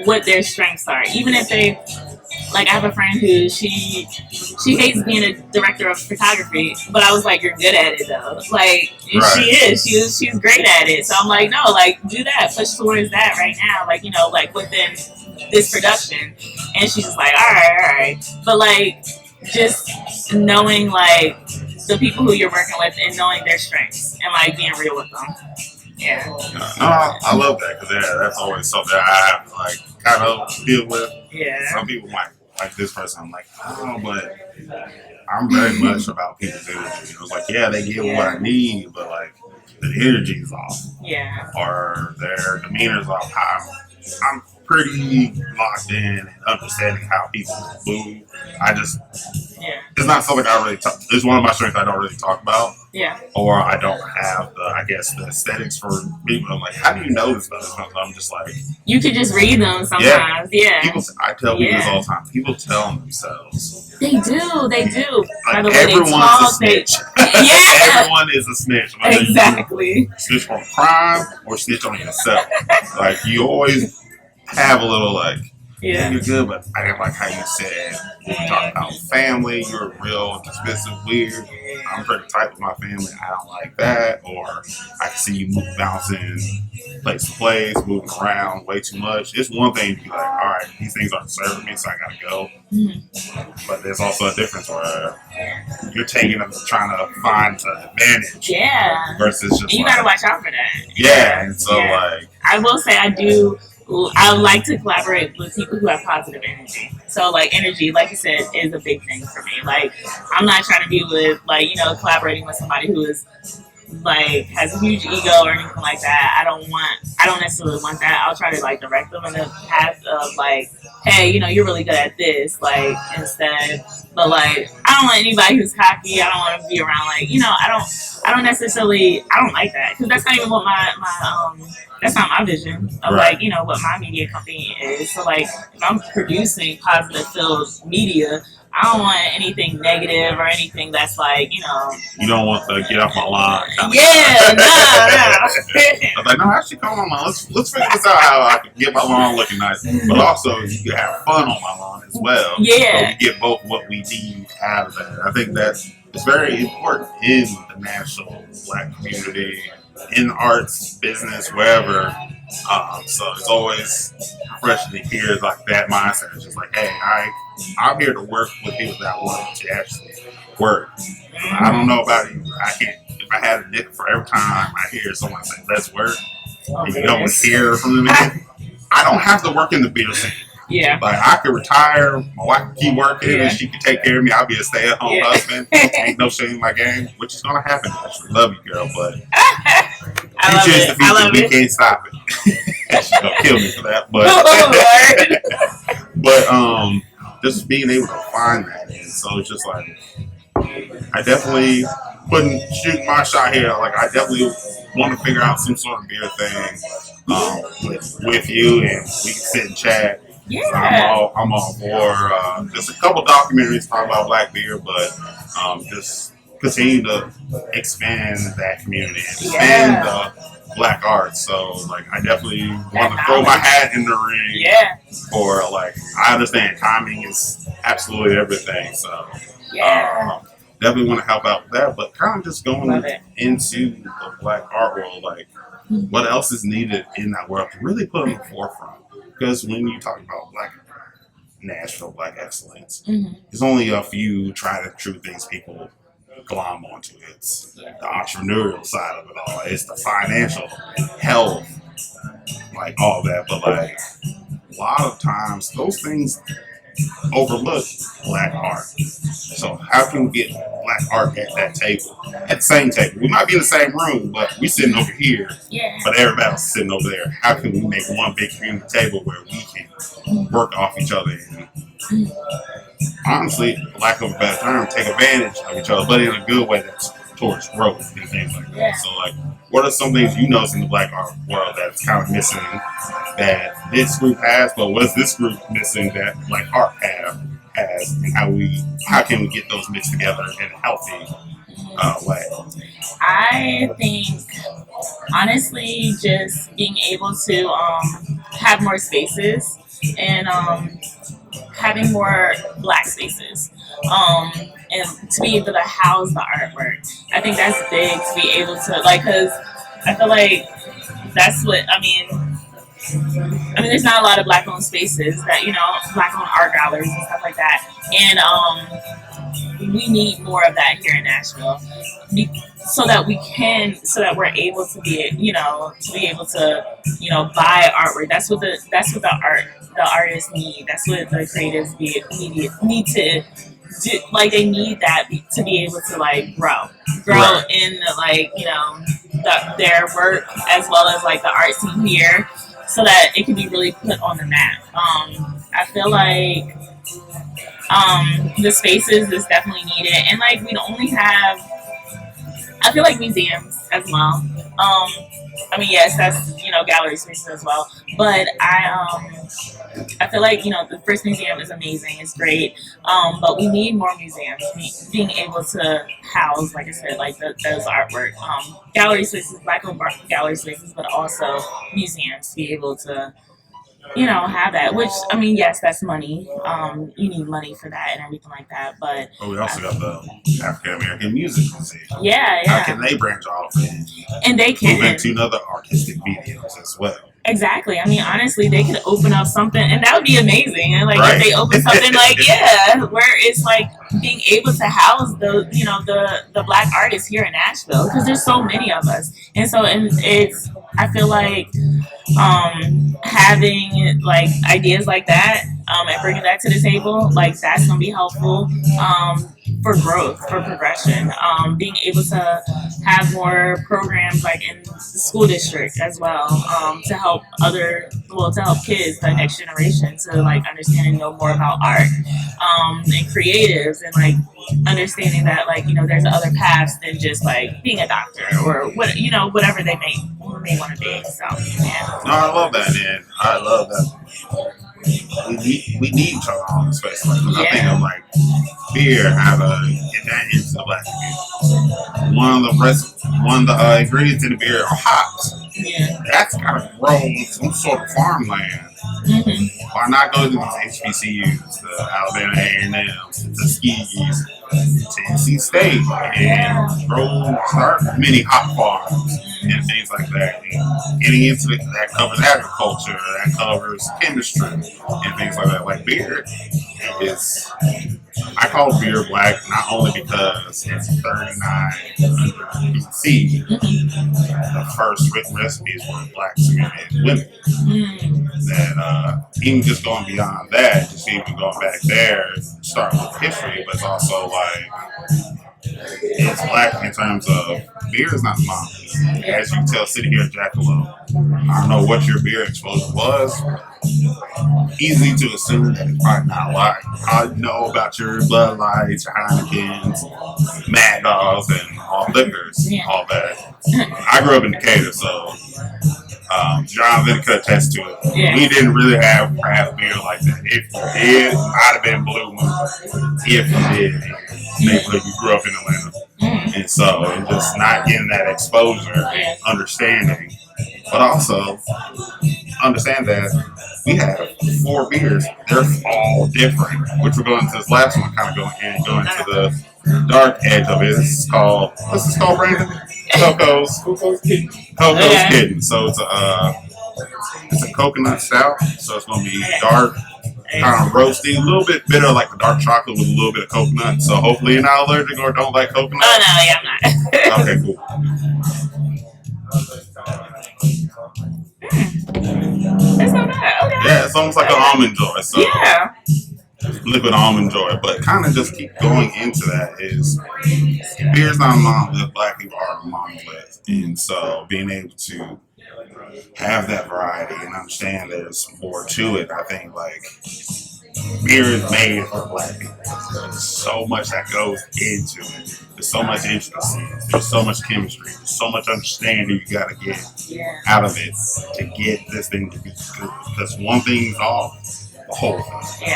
what their strengths are, even if they like I have a friend who she hates being a director of photography, but I was like, you're good at it though. Like right. she's great at it. So I'm like, no, like do that, push towards that right now, like like within this production. And she's just like, all right. But like just knowing like the people who you're working with and knowing their strengths and like being real with them. Yeah. No, I love that because that's always something I have to like kind of deal with. Yeah. Some people might like this person. I'm like, oh, but I'm very much about people's energy. It was like, yeah, they get what I need, but like the energy's off. Yeah. Or their demeanor's off. I'm pretty locked in and understanding how people move. It's not something I really talk. It's one of my strengths I don't really talk about. Yeah. Or I don't have the aesthetics for people. I'm like, how do you know this stuff? I'm just like, you could just read them sometimes. Yeah. I tell people this all the time. People tell themselves. They do. Like, by the way everyone's they talk, a snitch. Yeah. Everyone is a snitch. Exactly. Snitch on crime or snitch on yourself. Like you always have a little like, yeah, you're good, but I didn't like how you said you talk about family. You're real dismissive, weird. I'm pretty tight with my family. I don't like that. Or I can see you bouncing place to place, moving around way too much. It's one thing to be like, all right, these things aren't serving me, so I gotta go. Mm-hmm. But there's also a difference where you're taking them trying to find an advantage. Yeah. Versus just you gotta watch out for that. Yeah. And so like, I will say I like to collaborate with people who have positive energy. So, like, energy, like you said, is a big thing for me. Like, I'm not trying to be with, like, collaborating with somebody who is, like, has a huge ego or anything like that. I don't necessarily want that. I'll try to, like, direct them in the path of, like, hey, you're really good at this, like, instead. But, like, I don't want anybody who's cocky. I don't want to be around, like, I don't like that. Because that's not even what that's not my vision of like, what my media company is. So like, if I'm producing positive filled media, I don't want anything negative or anything that's like, You don't want to get off my line. Yeah, no. I was like, no, actually, come on, let's figure this out how I can get my lawn looking nice, but also you can have fun on my lawn as well. Yeah. So we get both what we need out of that. I think it's very important in the national Black community, in arts, business, wherever. So it's always refreshing to hear like that mindset. It's just like, hey, I'm here to work with people that want to actually work. I don't know about you. I can't. If I had a nickel for every time I hear someone say, let's work, and you don't hear from them again, I don't have to work in the beer scene. Yeah. Like, I could retire, my wife can keep working, and she can take care of me. I'll be a stay-at-home husband. Ain't no shame in my game, which is going to happen. I love you, girl, but we can't stop it. She's going to kill me for that. But, just being able to find that. And so it's just like, I definitely couldn't shoot my shot here. Like, I definitely want to figure out some sort of beer thing with you, and we can sit and chat. Yeah. So I'm all for just a couple documentaries talking about black beer, but just continue to expand that community, expand the black arts. So like, I definitely want to throw my hat in the ring. Yeah. For like, I understand timing is absolutely everything. So yeah. Definitely want to help out with that, but kind of just going into the black art world, like what else is needed in that world to really put on the forefront. Because when you talk about black Nashville, black excellence, there's only a few tried and true things people glom onto. It's the entrepreneurial side of it all. It's the financial health, like all that. But like a lot of times, those things overlook black art. So how can we get black art at that table, at the same table? We might be in the same room, but we sitting over here, but everybody else is sitting over there. How can we make one big community table where we can work off each other and honestly, for lack of a better term, take advantage of each other, but in a good way that's towards growth and things like that. So like, what are some things you notice in the black art world that's kind of missing that this group has, but what's this group missing that like art has, and how can we get those mixed together in a healthy way? I think honestly, just being able to have more spaces and having more black spaces, and to be able to house the artwork. I think that's big, to be able to, like, because I feel like that's what, I mean, there's not a lot of black-owned spaces that, black-owned art galleries and stuff like that. And we need more of that here in Nashville, so that we're able to be, able to, buy artwork. That's what the artists need. That's what the creatives need to do. Like, they need that to be able to like grow in the, like, their work, as well as like the art scene here, so that it can be really put on the map. I feel like the spaces is definitely needed, and like we only have, I feel like, museums as well. Yes, that's, gallery spaces as well. But I feel like, the first museum is amazing, it's great. But we need more museums, being able to house, like I said, like those artwork, gallery spaces, black-owned gallery spaces, but also museums to be able to, have that. Which, yes, that's money. You need money for that and everything like that. But we also got the African American Music Museum. Yeah. How can they branch off and they can move into another artistic mediums as well? Exactly. Honestly, they could open up something, and that would be amazing. And like, if they open something like, where it's like being able to house the black artists here in Nashville, because there's so many of us, and it's, I feel like, having like ideas like that, and bringing that to the table, like, that's gonna be helpful, for growth, for progression, being able to have more programs like in the school district as well, to help kids, the next generation, to like understand and know more about art, and creatives, and like understanding that, like, there's other paths than just like being a doctor or whatever they may want to be. So yeah. No, I love that, and I love that. We need each other on the space. Like, I think of like beer, how to get that into the black community. One of the ingredients in the beer are hops. Yeah. That's gotta grow on some sort of farmland. Why not go to these HBCUs, the Alabama A&M, the Tuskegee's, Tennessee State, and start mini hop farms and things like that. And getting into that covers agriculture, that covers chemistry, and things like that. Like, beer is, I call beer black not only because it's 3900 BC, the first written recipes were black Sumerian women. That even just going beyond that, just even going back there, start with history, but it's also like, as black in terms of beer is not mom. As you can tell, sitting here at Jackalope, I don't know what your beer exposure was. Easy to assume that it's probably not a lot. I know about your Bud Lights, your Heinekens, Mad Dogs, and all liquors, all that. I grew up in Decatur, so John Vinica attests to it. Yeah. We didn't really have craft beer like that. If you did, I'd have been Blue Moon. If you did, neighborhood you grew up in Atlanta. And so just not getting that exposure and understanding, but also understand that we have 4 beers. They're all different, which we're going to this last one, kind of going to the dark edge of it. What's this called, Brandon? Coco's Kitten. So it's a coconut stout. So it's going to be dark, kind of roasty, a little bit bitter, like a dark chocolate with a little bit of coconut. So hopefully you're not allergic or don't like coconut. Oh no, yeah, I'm not. Okay, cool. It's not bad. Okay. Yeah, it's almost like an almond joy. So yeah. Liquid almond joy, but kind of just keep going into that is beer's not a monolith, black people are a monolith, and so being able to have that variety and understand there's more to it. I think like beer is made for black people. There's so much that goes into it. There's so much intricacy. There's so much chemistry. There's so much understanding you got to get out of it to get this thing to be good. Because one thing's off, the whole thing.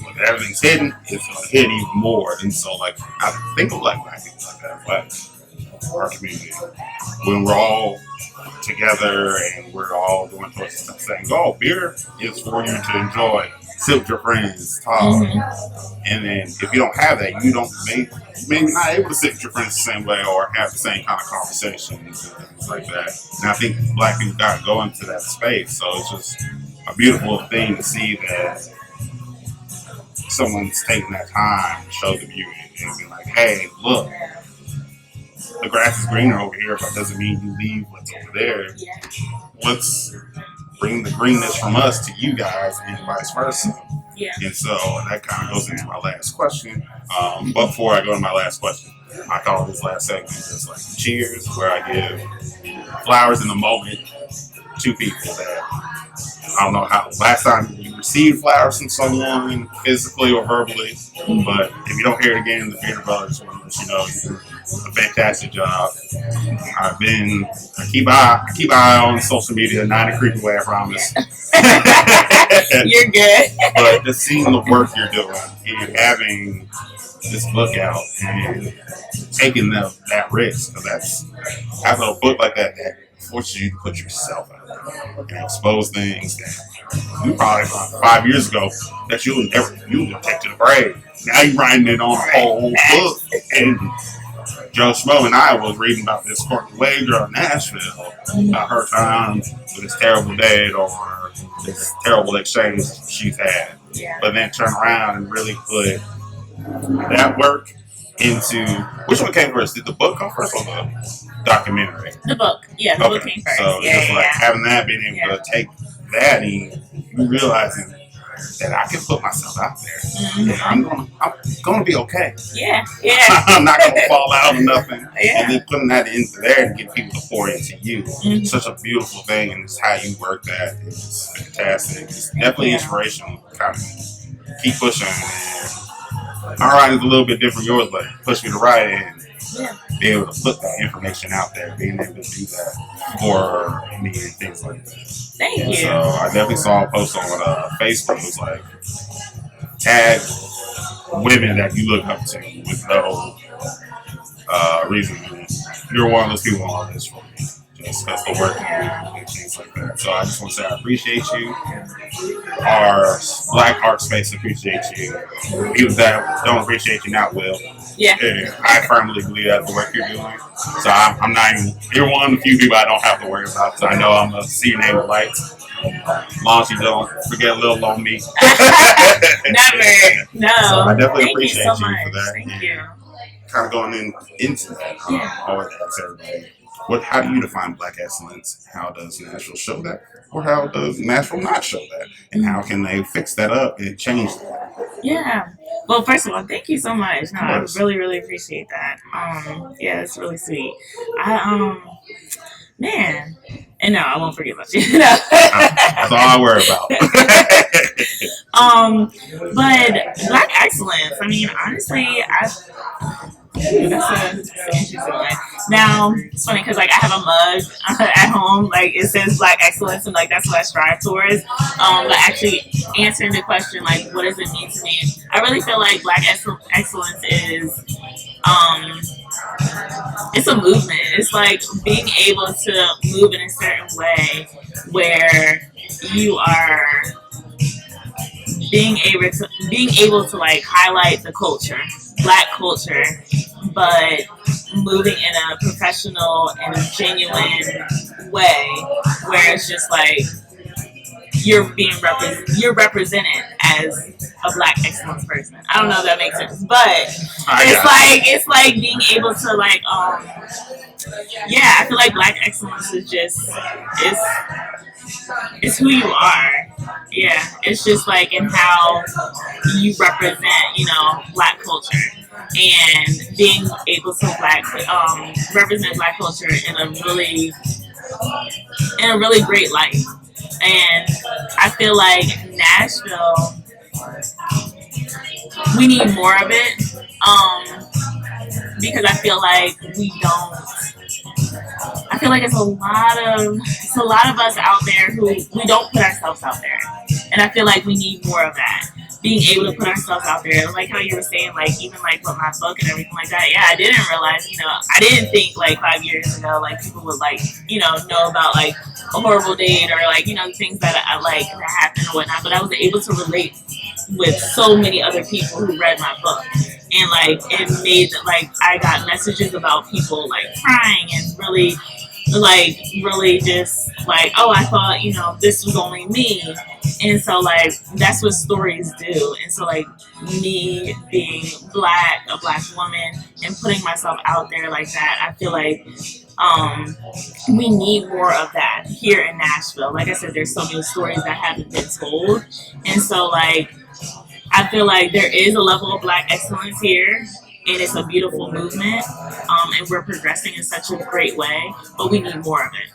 When everything's hidden, it's going to hit even more. And so, like, I think of black people like that, like our community. When we're all together and we're all doing towards stuff saying, oh, beer is for you to enjoy. Sit with your friends, talk. And then if you don't have that, you maybe not able to sit with your friends the same way or have the same kind of conversations and things like that. And I think black people got to go into that space. So it's just a beautiful thing to see that someone's taking that time to show the beauty and be like, hey, look, the grass is greener over here, but doesn't mean you leave what's over there. Let's bring the greenness from us to you guys and vice versa. And so that kind of goes into my last question. But before I go to my last question, I call this last segment just like cheers, where I give flowers in the moment to people that I don't know how last time you received flowers from someone physically or verbally, but if you don't hear it again, the Bearded Brothers will let you know you did a fantastic job. I keep eye on social media, not in a creepy way, I promise. You're good. But just seeing the work you're doing and having this book out and taking that risk, because that's having a book like that forces you to put yourself out there and expose things that you probably 5 years ago that you would take to the grave. Now you're writing it on a whole book. And Joe Schmo and I was reading about this Cortney girl in Nashville, about her time with this terrible date or this terrible exchange she's had. But then turn around and really put that work into, which one came first? Did the book come first or the documentary? The book, the book came first. So just like having that, being able to take that and you realizing that I can put myself out there. And I'm gonna be okay. I'm not gonna fall out or nothing. And then putting that into there to get people to pour into you. Such a beautiful thing, and it's how you work that. It's fantastic. It's definitely inspirational. Kind of keep pushing. And my writing is a little bit different from yours, but push me to write and be able to put that information out there, being able to do that for me and things like that. Thank you. So I definitely saw a post on Facebook. It was like, tag women that you look up to with no reason. You're one of those people on this for me. Just because the work you do and things like that. So I just want to say I appreciate you. Our Black art space appreciates you. People that don't appreciate you not will. And I firmly believe that's the work you're doing. So I'm not even, you're one of the few people I don't have to worry about. So I know I'm going to see your name with lights. As long as you don't forget little on me. Never. No. So I definitely appreciate you so for that. Thank you. Kind of going into that. I always ask everybody, how do you define Black excellence? How does Nashville show that? Or how does Nashville not show that? And how can they fix that up and change that? Yeah. Well, first of all, thank you so much. No, I really, really appreciate that. Yeah, it's really sweet. Man, and no, I won't forget about you. That's all I worry about. But Black excellence. I mean, honestly, that's an interesting one. Now it's funny because like I have a mug at home, like it says Black excellence, and like that's what I strive towards. But actually answering the question like, what does it mean to me? I really feel like Black excellence is um, it's a movement. It's like being able to move in a certain way where you are being able to like highlight the culture, Black culture, but moving in a professional and a genuine way where it's just like you're represented as a Black excellence person. I don't know if that makes sense, but it's like being able to like yeah, I feel like Black excellence is just it's who you are. Yeah, it's just like in how you represent, Black culture and being able to represent Black culture in a really great light. And I feel like Nashville, we need more of it. Because I feel like we don't. I feel like it's a lot of us out there who we don't put ourselves out there, and I feel like we need more of that. Being able to put ourselves out there, like how you were saying, like even like with my book and everything like that. Yeah, I didn't realize, I didn't think like 5 years ago, like people would like, know about like a horrible date or like things that I like that happened or whatnot. But I was able to relate with so many other people who read my book. And like it made like I got messages about people like crying and really just like, oh, I thought this was only me. And so like that's what stories do. And so like me being Black, a Black woman, and putting myself out there like that, I feel like we need more of that here in Nashville. Like I said, there's so many stories that haven't been told. And so like I feel like there is a level of Black excellence here, and it's a beautiful movement, and we're progressing in such a great way. But we need more of it,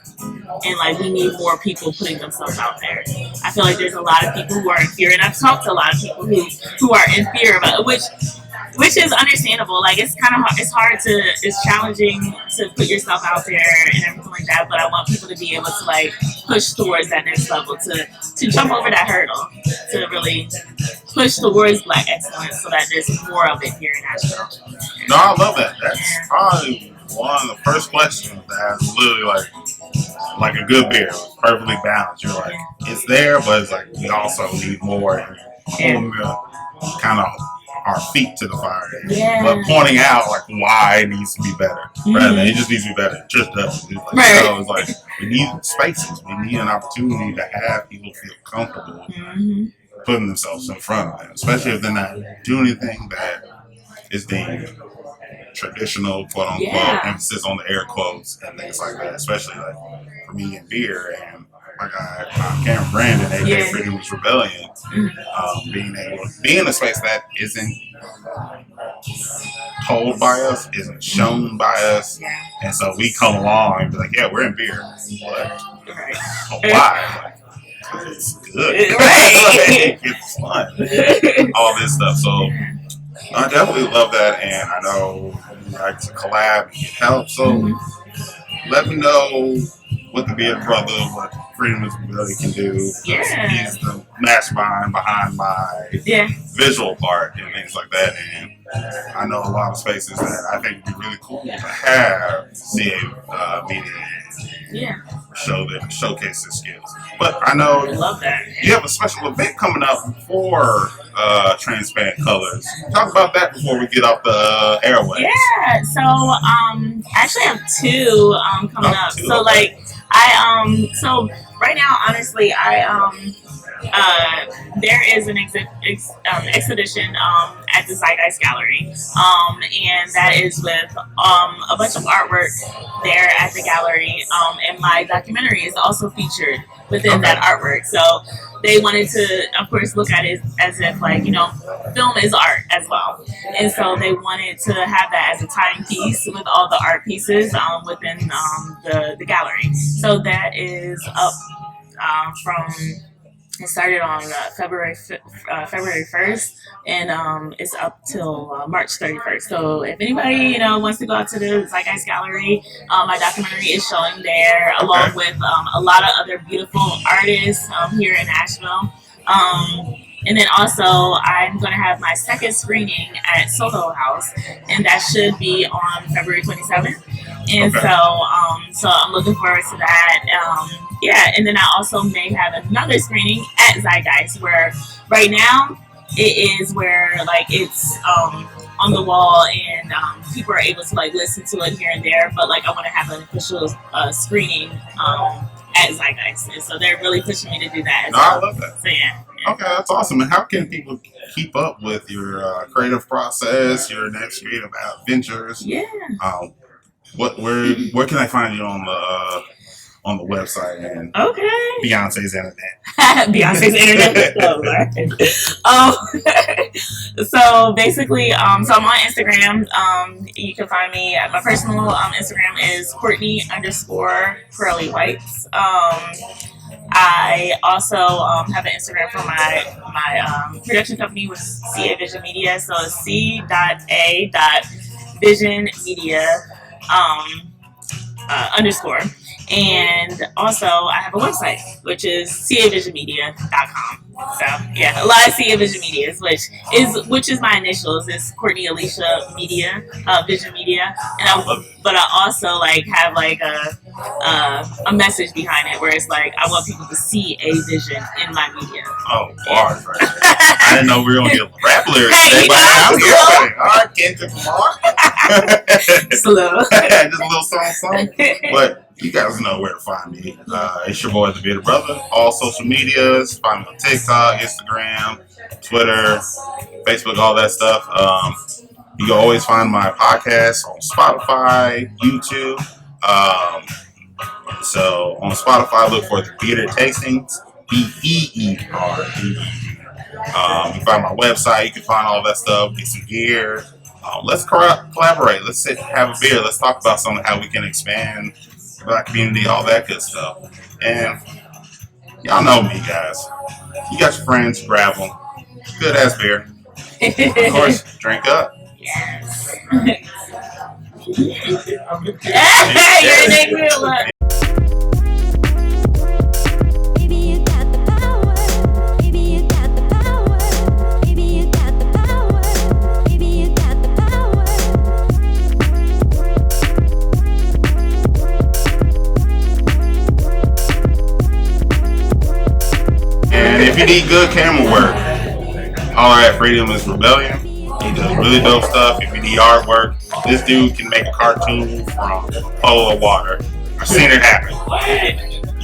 and like we need more people putting themselves out there. I feel like there's a lot of people who are in fear, and I've talked to a lot of people who are in fear about it, which is understandable. Like it's kind of it's challenging to put yourself out there and everything like that. But I want people to be able to like push towards that next level, to jump over that hurdle, to really push towards Black excellence, so that there's more of it here in Nashville. No, I love that. That's probably one of the first questions that's literally like a good beer. It's perfectly balanced. You're like, it's there, but it's like we also need more, and holding kind of our feet to the fire, but pointing out like why it needs to be better, rather than it just needs to be better. It just doesn't. It's like, it's like we need spaces. We need an opportunity to have people feel comfortable putting themselves in front of them, especially if they're not doing anything that is deemed traditional, quote unquote, emphasis on the air quotes and things like that. Especially like for me in beer and my guy Cameron Brandon, aka Freedom Was Rebellion, being in a space that isn't told by us, isn't shown by us, and so we come along and be like, yeah, we're in beer, but why? Like, it's good, like, it's fun, all this stuff. So I definitely love that, and I know you like to collab and get help. So let me know what the Bearded Brother, what Freedom is really can do. He's the mastermind behind my visual part and things like that. And I know a lot of spaces that I think would be really cool to have CA media showcase their skills. But I know you have a special event coming up for Transparent Colors. Talk about that before we get off the airways. Yeah, so I actually have two coming up. So like so right now, honestly, there is an exhibition at the Zeitgeist Gallery, and that is with a bunch of artwork there at the gallery, and my documentary is also featured within that artwork. So they wanted to, of course, look at it as if, like, film is art as well. And so they wanted to have that as a tying piece with all the art pieces within the gallery. So that is up from it started on February 1st, and it's up till March 31st. So if anybody wants to go out to the Zeitgeist Gallery, my documentary is showing there, along with a lot of other beautiful artists here in Nashville. And then also, I'm going to have my second screening at Soho House, and that should be on February 27th. And so I'm looking forward to that. Yeah, and then I also may have another screening at Zeitgeist, where right now it is where, like, it's on the wall, and people are able to, like, listen to it here and there. But, like, I want to have an official screening at Zeitgeist, and so they're really pushing me to do that. I love that. So yeah. Okay, that's awesome. And how can people keep up with your creative process, your next creative adventures? Yeah. Where can I find you on the website and Beyonce's internet? Beyonce's internet. So basically, so I'm on Instagram. You can find me at my personal Instagram is Cortney_curly_whites. I also have an Instagram for my production company, which is CA Vision Media. So it's C.A.Vision Media _. And also, I have a website, which is cavisionmedia.com. So yeah, a lot of CA Vision Medias, which is my initials. It's Cortney Alicia Media, Vision Media, but I also like have like a message behind it where it's like I want people to see a vision in my media. Oh, bars right there. I didn't know we were gonna get rap lyrics today, but I'm here. All right, Kendrick Lamar. Slow. Just a little song. But you guys know where to find me. It's your boy, the Bearded Brother. All social medias. Find me on TikTok, Instagram, Twitter, Facebook, all that stuff. You can always find my podcast on Spotify, YouTube. So on Spotify, look for the Beerded Tastings, Beerd. You can find my website. You can find all that stuff. Get some gear. Let's collaborate. Let's sit, have a beer. Let's talk about something, how we can expand the Black community, all that good stuff. And y'all know me, guys. You got your friends, grab them. Good ass beer. Of course, drink up. Yes. You're an ignorant. If you need good camera work, holler at Freedom is Rebellion. He does really dope stuff. If you need artwork, this dude can make a cartoon from a puddle of water. I've seen it happen.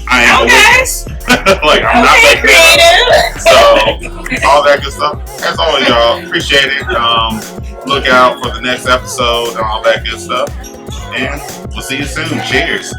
I am a witness. Like, I'm not making it up. So, all that good stuff. As always, y'all, appreciate it. Look out for the next episode and all that good stuff. And we'll see you soon. Cheers.